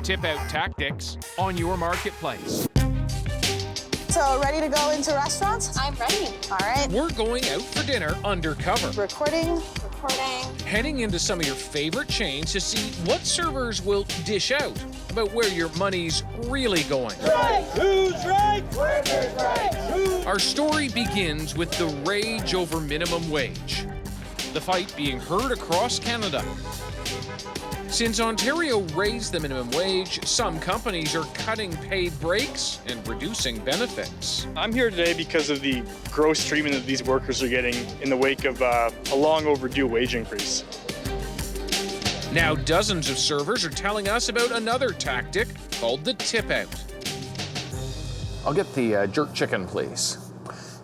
tip-out tactics on your marketplace. So, ready to go into restaurants? I'm ready. All right. We're going out for dinner undercover. Recording. Heading into some of your favorite chains to see what servers will dish out about where your money's really going. Right. Who's right? Workers' right. Our story begins with the rage over minimum wage. The fight being heard across Canada. Since Ontario raised the minimum wage, some companies are cutting paid breaks and reducing benefits. I'm here today because of the gross treatment that these workers are getting in the wake of a long overdue wage increase. Now dozens of servers are telling us about another tactic called the tip out. I'll get the jerk chicken, please.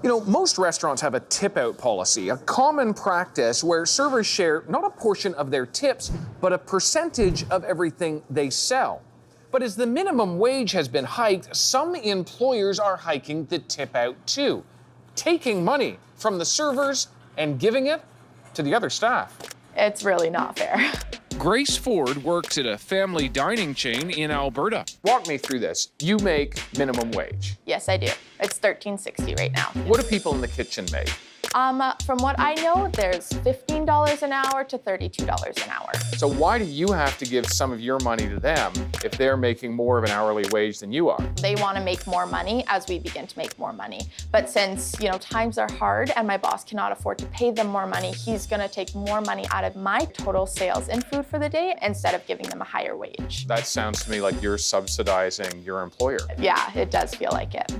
You know, most restaurants have a tip-out policy, a common practice where servers share not a portion of their tips, but a percentage of everything they sell. But as the minimum wage has been hiked, some employers are hiking the tip-out too, taking money from the servers and giving it to the other staff. It's really not fair. Grace Ford works at a family dining chain in Alberta. Walk me through this. You make minimum wage. Yes, I do. It's $13.60 right now. What do people in the kitchen make? From what I know, there's $15 an hour to $32 an hour. So why do you have to give some of your money to them if they're making more of an hourly wage than you are? They want to make more money as we begin to make more money. But since, times are hard and my boss cannot afford to pay them more money, he's going to take more money out of my total sales in food for the day instead of giving them a higher wage. That sounds to me like you're subsidizing your employer. Yeah, it does feel like it.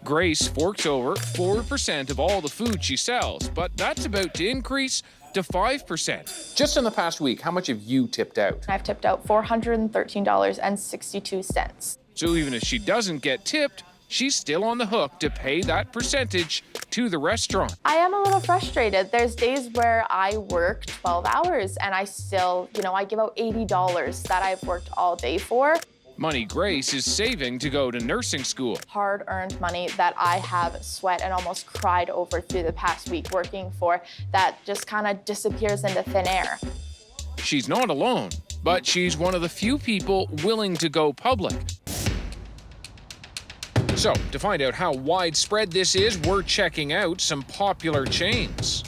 Grace forks over 4% of all the food she sells, but that's about to increase to 5%. Just in the past week, how much have you tipped out? I've tipped out $413.62. So even if she doesn't get tipped, she's still on the hook to pay that percentage to the restaurant. I am a little frustrated. There's days where I work 12 hours and I still, I give out $80 that I've worked all day for. Money Grace is saving to go to nursing school. Hard-earned money that I have sweat and almost cried over through the past week working for that just kind of disappears into thin air. She's not alone, but she's one of the few people willing to go public. So, to find out how widespread this is, we're checking out some popular chains.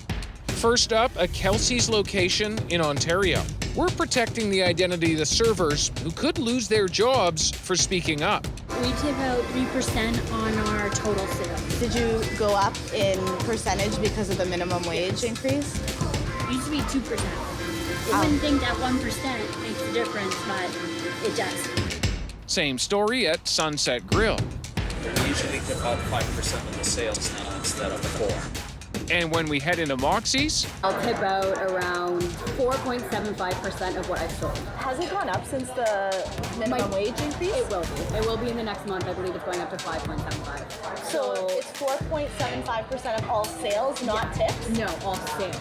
First up, a Kelseys location in Ontario. We're protecting the identity of the servers who could lose their jobs for speaking up. We tip out 3% on our total sales. Did you go up in percentage because of the minimum wage increase? It used to be 2%. I wouldn't think that 1% makes a difference, but it does. Same story at Sunset Grill. We usually tip out 5% of the sales now instead of 4%. And when we head into Moxie's, I'll tip out around 4.75% of what I've sold. Has it gone up since the minimum wage increase? It will be. It will be in the next month. I believe it's going up to 5.75. So it's 4.75% of all sales, not tips? No, all sales.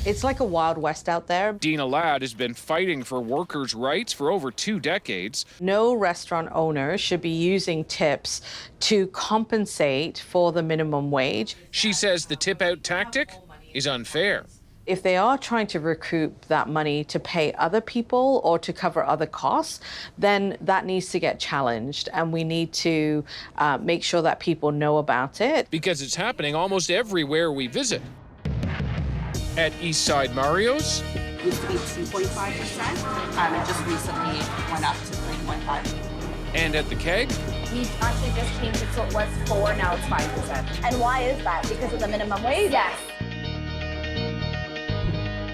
It's like a Wild West out there. Dena Ladd has been fighting for workers' rights for over 2 decades. No restaurant owner should be using tips to compensate for the minimum wage. She says the tip-out tactic is unfair. If they are trying to recoup that money to pay other people or to cover other costs, then that needs to get challenged, and we need to make sure that people know about it. Because it's happening almost everywhere we visit. At Eastside Mario's, It used to be 2.5%, it just recently went up to 3.5%. And at the Keg, We actually just changed it so it was 4, now it's 5%. And why is that? Because of the minimum wage? Yes.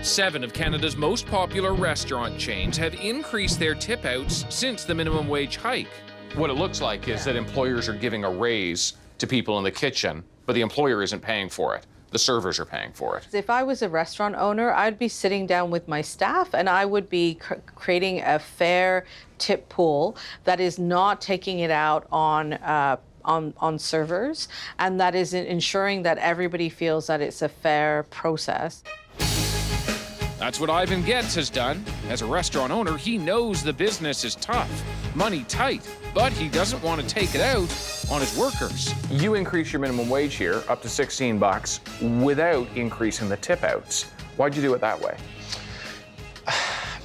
7 of Canada's most popular restaurant chains have increased their tip-outs since the minimum wage hike. What it looks like is that employers are giving a raise to people in the kitchen, but the employer isn't paying for it. The servers are paying for it. If I was a restaurant owner, I'd be sitting down with my staff and I would be creating a fair tip pool that is not taking it out on servers, and that is ensuring that everybody feels that it's a fair process. That's what Ivan Getz has done. As a restaurant owner, he knows the business is tough, money tight, but he doesn't want to take it out on his workers. You increase your minimum wage here up to $16 without increasing the tip outs. Why'd you do it that way?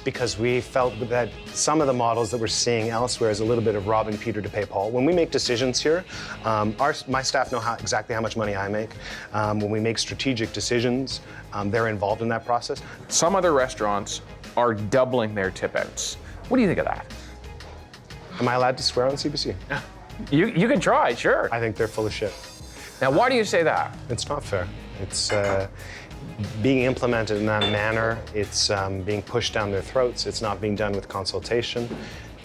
because we felt that some of the models that we're seeing elsewhere is a little bit of robbing Peter to pay Paul. When we make decisions here, my staff know exactly how much money I make. When we make strategic decisions, they're involved in that process. Some other restaurants are doubling their tip outs. What do you think of that? Am I allowed to swear on CBC? You can try, sure. I think they're full of shit. Now, why do you say that? It's not fair. It's being implemented in that manner. It's being pushed down their throats. It's not being done with consultation.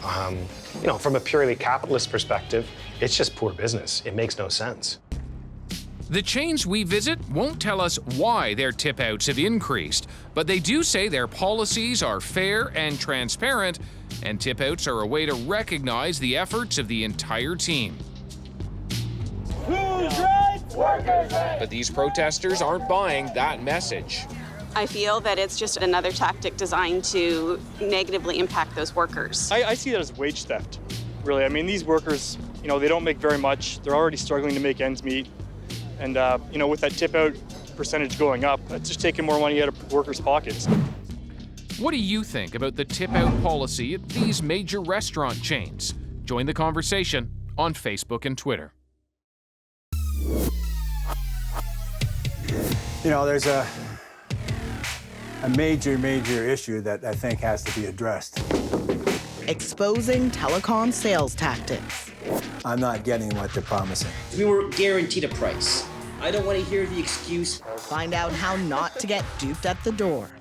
You know, from a purely capitalist perspective, it's just poor business. It makes no sense. The chains we visit won't tell us why their tip outs have increased, but they do say their policies are fair and transparent, and tip outs are a way to recognize the efforts of the entire team. Who's right? Workers' right. But these protesters aren't buying that message. I feel that it's just another tactic designed to negatively impact those workers. I see that as wage theft, really. I mean, these workers, you know, they don't make very much. They're already struggling to make ends meet. And, you know, with that tip out percentage going up, that's just taking more money out of workers' pockets. What do you think about the tip out policy at these major restaurant chains? Join the conversation on Facebook and Twitter. You know, there's a major issue that I think has to be addressed. Exposing telecom sales tactics. I'm not getting what they're promising. We were guaranteed a price. I don't want to hear the excuse. Find out how not to get duped at the door.